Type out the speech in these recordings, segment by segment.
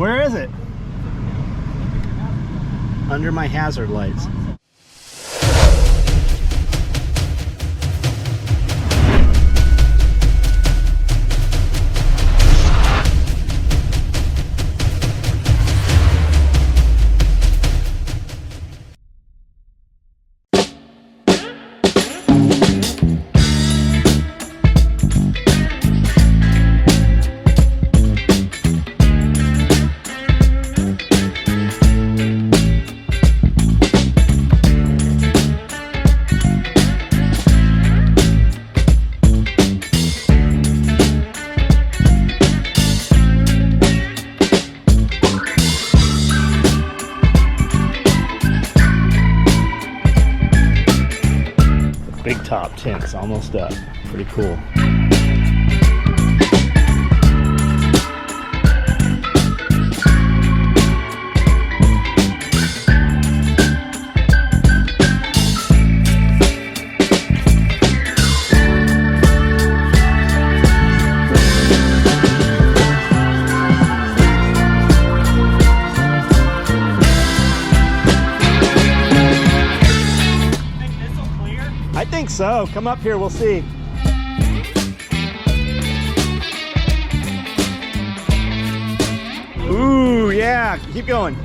Where is it? Under my hazard lights. Big top tint's almost up. Pretty cool. I think so. Come up here, we'll see. Ooh, yeah, keep going.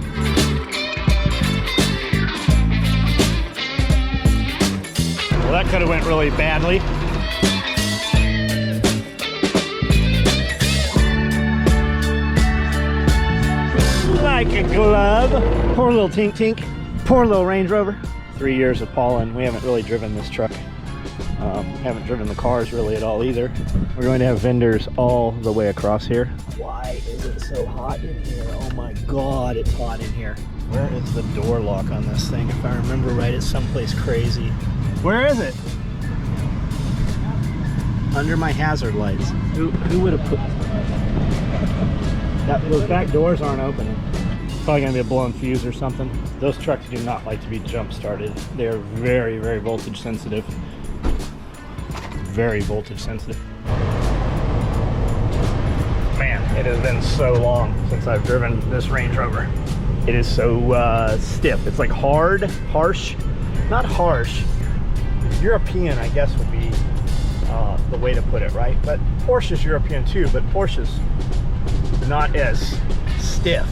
Well, that could have went really badly. Like a glove. Poor little Tink Tink. Poor little Range Rover. 3 years of Paulin. We haven't really driven this truck. Haven't driven the cars really at all either. We're going to have vendors all the way across here. Why is it so hot in here? Oh my God, it's hot in here. Where is the door lock on this thing? If I remember right, it's someplace crazy. Where is it? Under my hazard lights. Who would have put that? Those back doors aren't opening. Probably gonna be a blown fuse or something. Those trucks do not like to be jump started. They're very, very voltage sensitive. Very voltage sensitive. Man, it has been so long since I've driven this Range Rover. It is so stiff. It's like hard, harsh, not harsh. European, I guess, would be the way to put it, right? But Porsche's European too, but Porsche's not as stiff.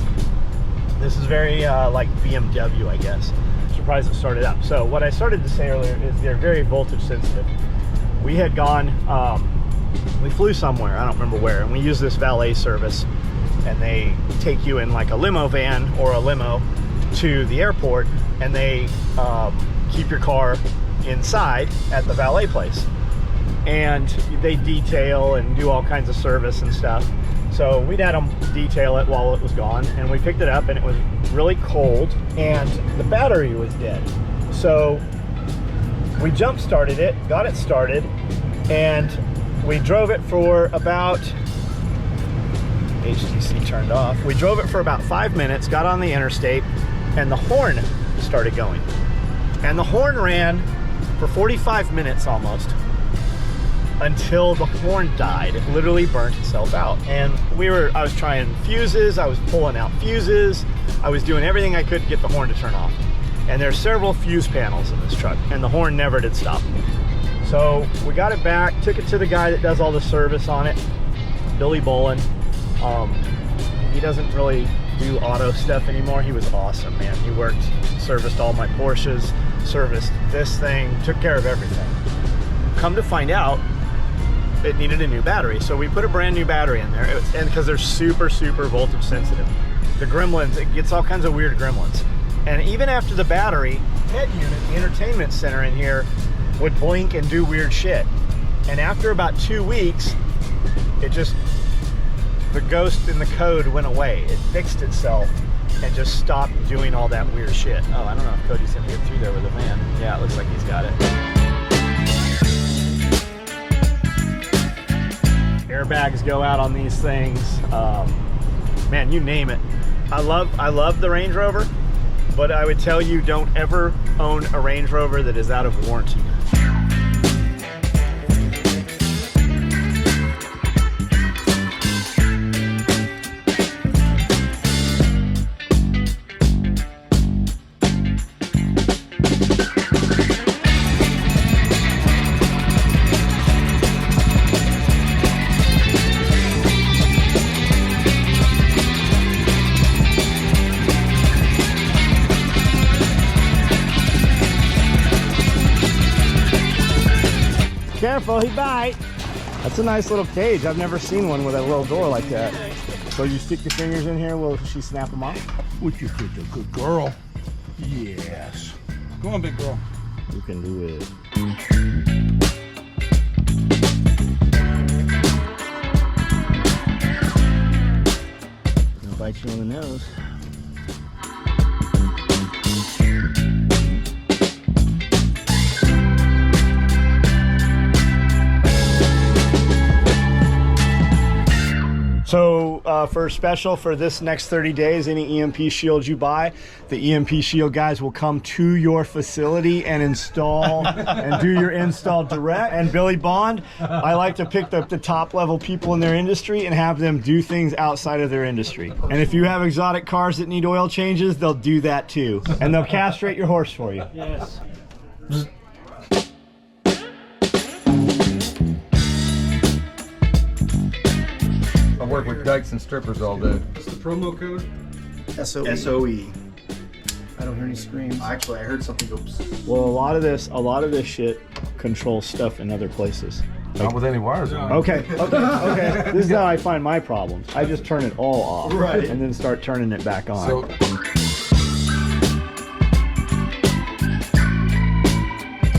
This is very like BMW, I guess. I'm surprised it started up. So what I started to say earlier is they're very voltage sensitive. We had gone, we flew somewhere, I don't remember where, and we used this valet service, and they take you in like a limo van or a limo to the airport, and they keep your car inside at the valet place. And they detail and do all kinds of service and stuff. So we'd had them detail it while it was gone, and we picked it up, and it was really cold, and the battery was dead. So we jump started it, got it started, and we drove it for about, HTC turned off. We drove it for about 5 minutes, got on the interstate, and the horn started going. And the horn ran for 45 minutes almost, until the horn died. It literally burnt itself out. And I was trying fuses, I was pulling out fuses, I was doing everything I could to get the horn to turn off. And there's several fuse panels in this truck, and the horn never did stop. So we got it back, took it to the guy that does all the service on it, Billy Bolin. He doesn't really do auto stuff anymore. He was awesome, man. He worked, serviced all my Porsches, serviced this thing, took care of everything. Come to find out, it needed a new battery. So we put a brand new battery in there, and because they're super, super voltage sensitive. The gremlins, it gets all kinds of weird gremlins. And even after the battery, head unit, the entertainment center in here, would blink and do weird shit. And after about 2 weeks, it just, the ghost in the code went away. It fixed itself and just stopped doing all that weird shit. Oh, I don't know if Cody's gonna get through there with a van. Yeah, it looks like he's got it. Airbags go out on these things. Man, you name it. I love the Range Rover, but I would tell you, don't ever own a Range Rover that is out of warranty. careful, he bite. That's a nice little cage. I've never seen one with a little door like that. So you stick your fingers in here, will she snap them off? Would you be a good girl? Yes. Go on, big girl. You can do it. I'll bite you on the nose. So for a special for this next 30 days, any EMP shield you buy, the EMP shield guys will come to your facility and install and do your install direct. And Billy Bond, I like to pick up the top level people in their industry and have them do things outside of their industry. And if you have exotic cars that need oil changes, they'll do that too. And they'll castrate your horse for you. Yes. I work with dykes and strippers all day. What's the promo code? SOE. I don't hear any screams. Actually, I heard something go psst. Well, a lot of this shit controls stuff in other places. Not with any wires on. Okay. This is how I find my problems. I just turn it all off, right, and then start turning it back on. So,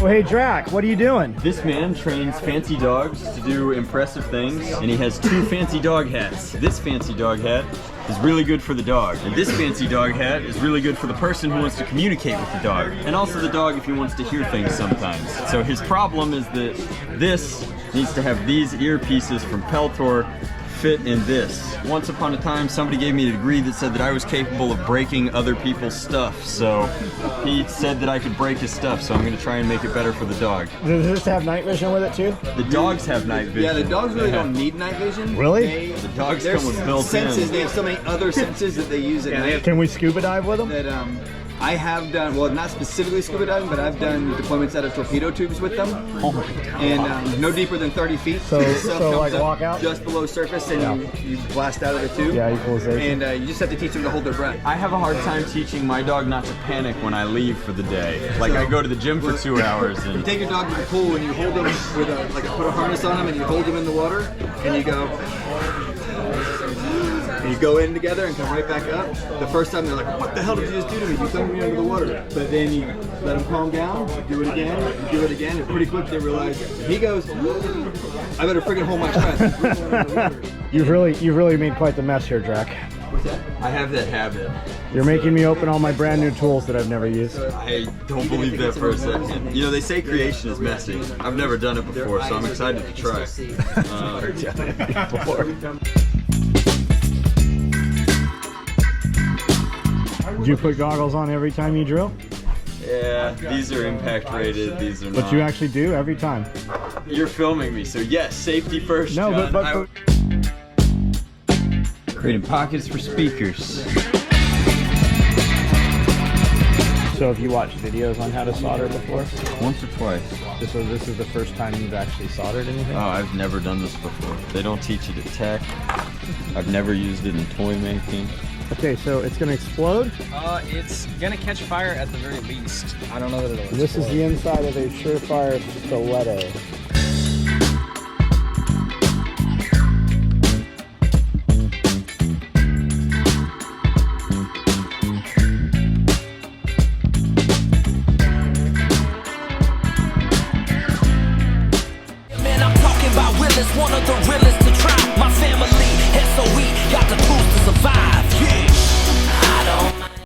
oh, hey, Drac, what are you doing? This man trains fancy dogs to do impressive things, and he has 2 fancy dog hats. This fancy dog hat is really good for the dog, and this fancy dog hat is really good for the person who wants to communicate with the dog, and also the dog if he wants to hear things sometimes. So his problem is that this needs to have these earpieces from Peltor fit in this. Once upon a time, somebody gave me a degree that said that I was capable of breaking other people's stuff, so he said that I could break his stuff, so I'm going to try and make it better for the dog. Does this have night vision with it too? The dogs have night vision. Yeah, the dogs really don't need night vision. Really? The dogs Their come with built senses, in. they have so many other senses that they use at night Can we scuba dive with them? that I have done, well, not specifically scuba diving, but I've done deployments out of torpedo tubes with them. Oh my God. And no deeper than 30 feet. So the stuff comes like up walk out? just below surface and you blast out of the tube. Yeah, equalization. And you just have to teach them to hold their breath. I have a hard time teaching my dog not to panic when I leave for the day. Like I go to the gym for 2 hours You and take your dog to the pool and you hold them with put a harness on them and you hold them in the water and you go. And you go in together and come right back up. The first time they're like, what the hell did you just do to me? You threw me under the water. But then you let them calm down, you do it again, you do it again, and pretty quick they realize, he goes, I better freaking hold my breath. You've really made quite the mess here, Drac. What's that? I have that habit. You're making me open all my brand new tools that I've never used. I don't believe that for a second. You know, they say creation is messy. I've never done it before, so I'm excited to try. Do you put goggles on every time you drill? Yeah, these are impact rated, these are not. But you actually do every time. You're filming me, so yes, safety first, No, John. but Creating pockets for speakers. so have you watched videos on how to solder before? Once or twice. So this is the first time you've actually soldered anything? Oh, I've never done this before. They don't teach it at tech. I've never used it in toy making. Okay, so it's gonna explode. It's gonna catch fire at the very least. I don't know that it'll explode. This is the inside of a Surefire stiletto. Man, I'm talking about realest, one of the realest to try. My family, SOE, got the tools to survive.